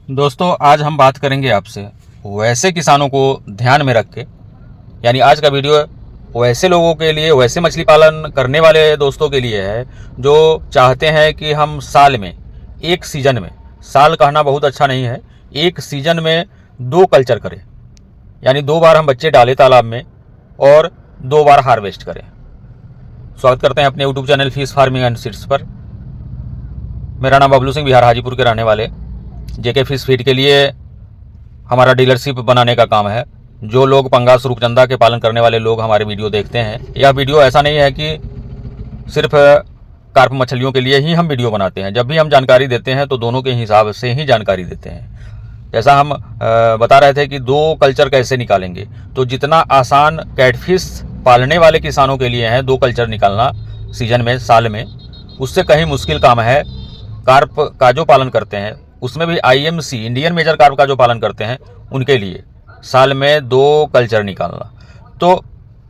दोस्तों आज हम बात करेंगे आपसे वैसे किसानों को ध्यान में रख के, यानी आज का वीडियो वैसे लोगों के लिए, वैसे मछली पालन करने वाले दोस्तों के लिए है जो चाहते हैं कि हम साल में, एक सीज़न में, साल कहना बहुत अच्छा नहीं है, एक सीज़न में 2 कल्चर करें। यानी 2 बार हम बच्चे डालें तालाब में और 2 बार हार्वेस्ट करें। स्वागत करते हैं अपने YouTube channel fish farming and seeds पर। मेरा नाम बबलू सिंह, बिहार हाजीपुर के रहने वाले। जेके फिश फीड के लिए हमारा डीलरशिप बनाने का काम है। जो लोग पंगास रूपचंदा के पालन करने वाले लोग हमारे वीडियो देखते हैं, यह वीडियो ऐसा नहीं है कि सिर्फ कार्प मछलियों के लिए ही हम वीडियो बनाते हैं। जब भी हम जानकारी देते हैं तो दोनों के हिसाब से ही जानकारी देते हैं। जैसा हम बता रहे थे कि 2 कल्चर कैसे निकालेंगे, तो जितना आसान कैटफिश पालने वाले किसानों के लिए है 2 कल्चर निकालना सीजन में, साल में, उससे कहीं मुश्किल काम है कार्प का जो पालन करते हैं, उसमें भी IMC इंडियन मेजर कार्प का जो पालन करते हैं उनके लिए साल में 2 कल्चर निकालना। तो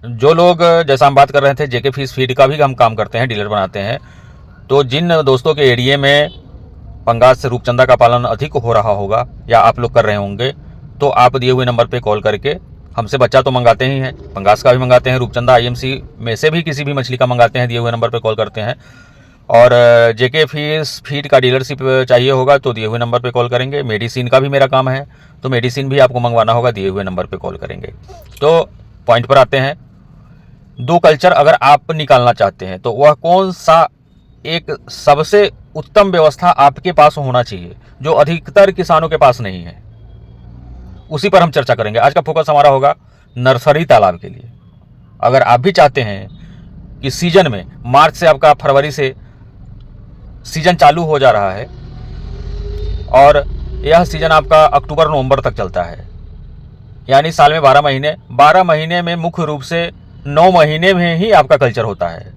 जो लोग, जैसा हम बात कर रहे थे, जेके फिश फीड का भी हम काम करते हैं, डीलर बनाते हैं। तो जिन दोस्तों के एरिया में पंगास से रूपचंदा का पालन अधिक हो रहा होगा या आप लोग कर रहे होंगे, तो आप दिए हुए नंबर पे कॉल करके हमसे बच्चा तो मंगाते ही हैं, पंगास का भी मंगाते हैं, रूपचंदा IMC में से भी किसी भी मछली का मंगाते हैं, दिए हुए नंबर पे कॉल करते हैं। और जेके फिश फीड का डीलरशिप चाहिए होगा तो दिए हुए नंबर पे कॉल करेंगे। मेडिसिन का भी मेरा काम है, तो मेडिसिन भी आपको मंगवाना होगा, दिए हुए नंबर पे कॉल करेंगे। तो पॉइंट पर आते हैं। 2 कल्चर अगर आप निकालना चाहते हैं तो वह कौन सा एक सबसे उत्तम व्यवस्था आपके पास होना चाहिए जो अधिकतर किसानों के पास नहीं है, उसी पर हम चर्चा करेंगे। आज का फोकस हमारा होगा नर्सरी तालाब के लिए। अगर आप भी चाहते हैं कि सीजन में, मार्च से आपका फरवरी से सीजन चालू हो जा रहा है और यह सीजन आपका अक्टूबर नवंबर तक चलता है, यानी साल में 12 महीने, 12 महीने में मुख्य रूप से 9 महीने में ही आपका कल्चर होता है।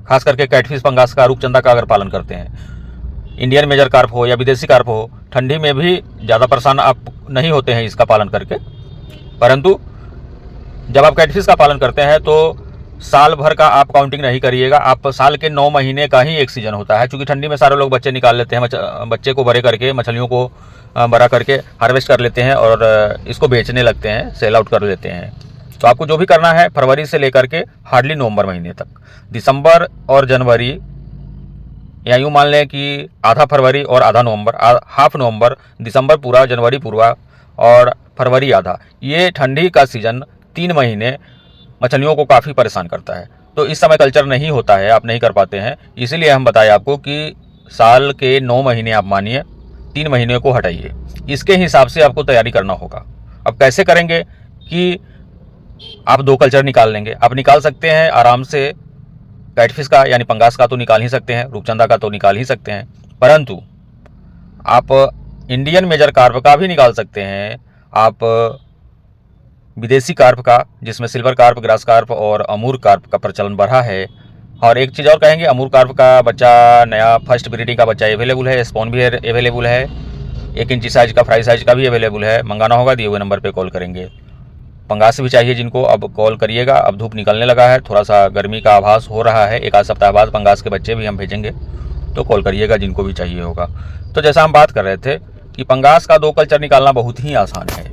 खास करके कैटफिश, पंगास का, रूपचंदा का अगर पालन करते हैं, इंडियन मेजर कार्प हो या विदेशी कार्प हो, ठंडी में भी ज़्यादा परेशान आप नहीं होते हैं इसका पालन करके। परंतु जब आप कैटफिश का पालन करते हैं तो साल भर का आप काउंटिंग नहीं करिएगा, आप साल के 9 महीने का ही एक सीजन होता है। क्योंकि ठंडी में सारे लोग बच्चे निकाल लेते हैं, बच्चे को बड़े करके, मछलियों को बड़ा करके हार्वेस्ट कर लेते हैं और इसको बेचने लगते हैं, सेल आउट कर लेते हैं। तो आपको जो भी करना है फरवरी से लेकर के हार्डली नवंबर महीने तक, दिसंबर और जनवरी, या यूँ मान लें कि आधा फरवरी और आधा नवंबर, हाफ नवंबर, दिसंबर पूरा, जनवरी पूरा और फरवरी आधा, ये ठंडी का सीजन 3 महीने मछलियों को काफ़ी परेशान करता है। तो इस समय कल्चर नहीं होता है, आप नहीं कर पाते हैं। इसीलिए हम बताएं आपको कि साल के 9 महीने आप मानिए, 3 महीने को हटाइए, इसके हिसाब से आपको तैयारी करना होगा। अब कैसे करेंगे कि आप 2 कल्चर निकाल लेंगे? आप निकाल सकते हैं आराम से, कैटफिश का यानी पंगास का तो निकाल ही सकते हैं, रूपचंदा का तो निकाल ही सकते हैं, परंतु आप इंडियन मेजर कार्प का भी निकाल सकते हैं, आप विदेशी कार्प का, जिसमें सिल्वर कार्प, ग्रास कार्प और अमूर कार्प का प्रचलन बढ़ा है। और एक चीज़ और कहेंगे, अमूर कार्प का बच्चा नया फर्स्ट ब्रीडिंग का बच्चा अवेलेबल है, स्पॉन भी अवेलेबल है, 1 इंची साइज का, फ्राई साइज का भी अवेलेबल है। मंगाना होगा, दिए हुए नंबर पे कॉल करेंगे। पंगास भी चाहिए जिनको, अब कॉल करिएगा। अब धूप निकलने लगा है, थोड़ा सा गर्मी का आभास हो रहा है, 1 आध सप्ताह बाद पंगास के बच्चे भी हम भेजेंगे, तो कॉल करिएगा जिनको भी चाहिए होगा। तो जैसा हम बात कर रहे थे कि पंगास का 2 कल्चर निकालना बहुत ही आसान है,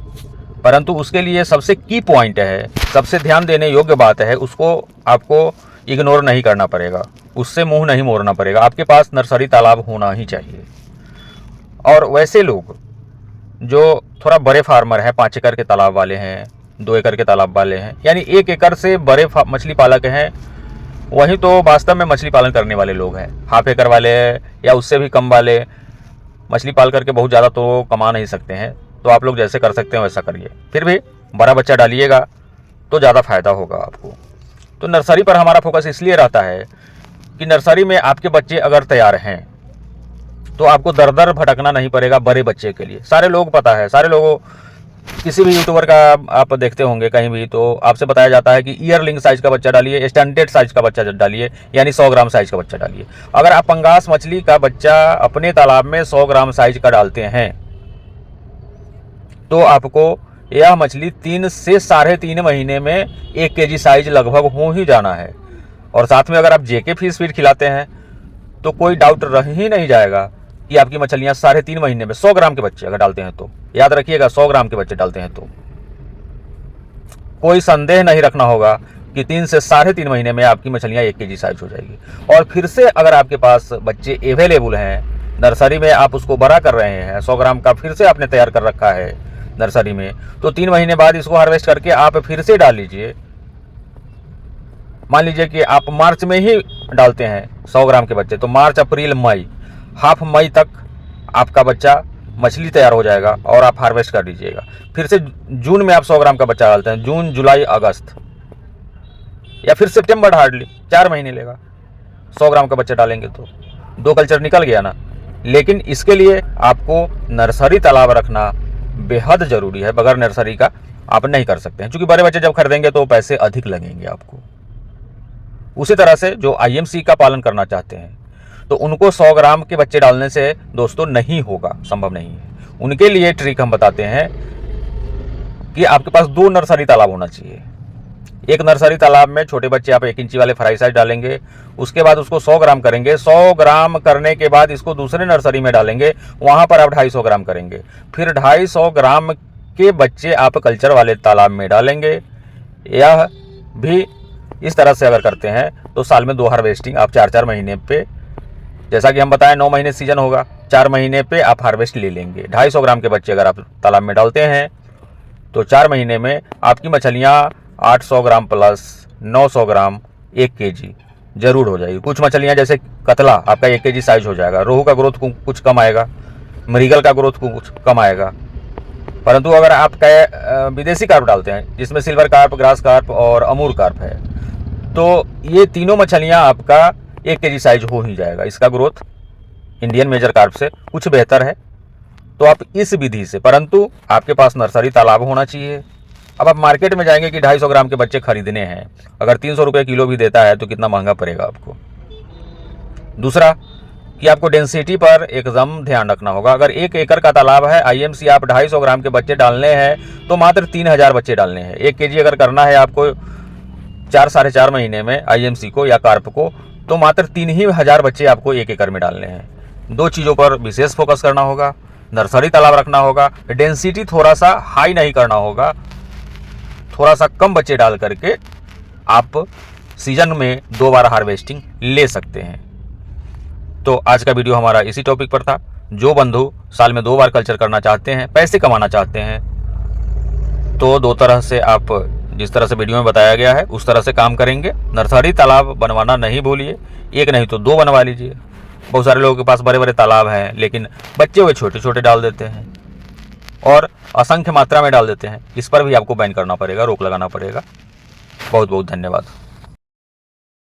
परंतु उसके लिए सबसे की पॉइंट है, सबसे ध्यान देने योग्य बात है, उसको आपको इग्नोर नहीं करना पड़ेगा, उससे मुंह नहीं मोड़ना पड़ेगा। आपके पास नर्सरी तालाब होना ही चाहिए। और वैसे लोग जो थोड़ा बड़े फार्मर हैं, 5 एकड़ के तालाब वाले हैं, 2 एकड़ के तालाब वाले हैं, यानी 1 एकड़ से बड़े मछली पालक हैं, वहीं तो वास्तव में मछली पालन करने वाले लोग हैं। हाफ एकड़ वाले या उससे भी कम वाले मछली पाल करके बहुत ज़्यादा तो कमा नहीं सकते हैं। तो आप लोग जैसे कर सकते हैं वैसा करिए, फिर भी बड़ा बच्चा डालिएगा तो ज़्यादा फायदा होगा आपको। तो नर्सरी पर हमारा फोकस इसलिए रहता है कि नर्सरी में आपके बच्चे अगर तैयार हैं तो आपको दर दर भटकना नहीं पड़ेगा बड़े बच्चे के लिए। सारे लोग पता है, सारे लोगों, किसी भी यूट्यूबर का आप देखते होंगे कहीं भी, तो आपसे बताया जाता है कि ईयरलिंग साइज का बच्चा डालिए, स्टैंडर्ड साइज का बच्चा डालिए, यानी 100 ग्राम साइज का बच्चा डालिए। अगर आप पंगास मछली का बच्चा अपने तालाब में 100 ग्राम साइज का डालते हैं तो आपको यह मछली 3 से 3.5 महीने में 1 केजी साइज लगभग हो ही जाना है। और साथ में अगर आप जेके फिश फीड खिलाते हैं तो कोई डाउट रह ही नहीं जाएगा कि आपकी मछलियां 3.5 महीने में 100 ग्राम के बच्चे अगर डालते हैं तो, याद रखिएगा 100 ग्राम के बच्चे डालते हैं तो कोई संदेह नहीं रखना होगा कि 3 से 3.5 महीने में आपकी मछलियां 1 केजी साइज हो जाएगी। और फिर से अगर आपके पास बच्चे अवेलेबल हैं, नर्सरी में आप उसको बड़ा कर रहे हैं, 100 ग्राम का फिर से आपने तैयार कर रखा है नर्सरी में, तो 3 महीने बाद इसको हार्वेस्ट करके आप फिर से डाल लीजिए। मान लीजिए कि आप मार्च में ही डालते हैं 100 ग्राम के बच्चे, तो मार्च, अप्रैल, मई, हाफ मई तक आपका बच्चा मछली तैयार हो जाएगा और आप हार्वेस्ट कर लीजिएगा। फिर से जून में आप 100 ग्राम का बच्चा डालते हैं, जून, जुलाई, अगस्त या फिर सितंबर, हार्डली 4 महीने लेगा 100 ग्राम का बच्चा डालेंगे तो 2 कल्चर निकल गया ना। लेकिन इसके लिए आपको नर्सरी तालाब रखना बेहद ज़रूरी है, बगैर नर्सरी का आप नहीं कर सकते हैं, क्योंकि बड़े बच्चे जब खरीदेंगे तो पैसे अधिक लगेंगे आपको। उसी तरह से जो IMC का पालन करना चाहते हैं तो उनको 100 ग्राम के बच्चे डालने से दोस्तों नहीं होगा, संभव नहीं है। उनके लिए ट्रिक हम बताते हैं कि आपके पास 2 नर्सरी तालाब होना चाहिए। एक नर्सरी तालाब में छोटे बच्चे आप 1 इंची वाले फ्राई साइज डालेंगे, उसके बाद उसको 100 ग्राम करेंगे, 100 ग्राम करने के बाद इसको दूसरे नर्सरी में डालेंगे, वहाँ पर आप 250 ग्राम करेंगे, फिर 250 ग्राम के बच्चे आप कल्चर वाले तालाब में डालेंगे। यह भी इस तरह से अगर करते हैं तो साल में 2 हार्वेस्टिंग आप 4-4 महीने पे, जैसा कि हम बताएं 9 महीने सीजन होगा, 4 महीने पे आप हार्वेस्ट ले लेंगे। 250 ग्राम के बच्चे अगर आप तालाब में डालते हैं तो 4 महीने में आपकी मछलियाँ 800 ग्राम प्लस 900 ग्राम 1 केजी जरूर हो जाएगी। कुछ मछलियाँ जैसे कतला आपका 1 केजी साइज हो जाएगा, रोहू का ग्रोथ कुछ कम आएगा, मृगल का ग्रोथ कुछ कम आएगा। परंतु अगर आप विदेशी कार्प डालते हैं जिसमें सिल्वर कार्प, ग्रास कार्प और अमूर कार्प है, तो ये तीनों मछलियाँ आपका 1 केजी साइज हो ही जाएगा। इसका ग्रोथ इंडियन मेजर कार्प से कुछ बेहतर है। तो आप इस विधि से, परंतु आपके पास नर्सरी तालाब होना चाहिए। अब आप मार्केट में जाएंगे कि 250 ग्राम के बच्चे खरीदने हैं, अगर 300 रुपये किलो भी देता है तो कितना महंगा पड़ेगा आपको। दूसरा कि आपको डेंसिटी पर एकदम ध्यान रखना होगा। अगर 1 एकड़ का तालाब है, IMC आप 250 ग्राम के बच्चे डालने हैं तो मात्र 3000 बच्चे डालने हैं। 1 केजी अगर करना है आपको 4-4.5 महीने में IMC को या कार्प को, तो मात्र 3000 बच्चे आपको 1 एकड़ में डालने हैं। 2 चीज़ों पर विशेष फोकस करना होगा, नर्सरी तालाब रखना होगा, डेंसिटी थोड़ा सा हाई नहीं करना होगा, थोड़ा सा कम बच्चे डाल करके आप सीजन में 2 बार हार्वेस्टिंग ले सकते हैं। तो आज का वीडियो हमारा इसी टॉपिक पर था। जो बंधु साल में 2 बार कल्चर करना चाहते हैं, पैसे कमाना चाहते हैं, तो 2 तरह से आप जिस तरह से वीडियो में बताया गया है उस तरह से काम करेंगे। नर्सरी तालाब बनवाना नहीं भूलिए, 1 नहीं तो 2 बनवा लीजिए। बहुत सारे लोगों के पास बड़े बड़े तालाब हैं लेकिन बच्चे वे छोटे छोटे डाल देते हैं और असंख्य मात्रा में डाल देते हैं। इस पर भी आपको बैन करना पड़ेगा, रोक लगाना पड़ेगा। बहुत बहुत धन्यवाद।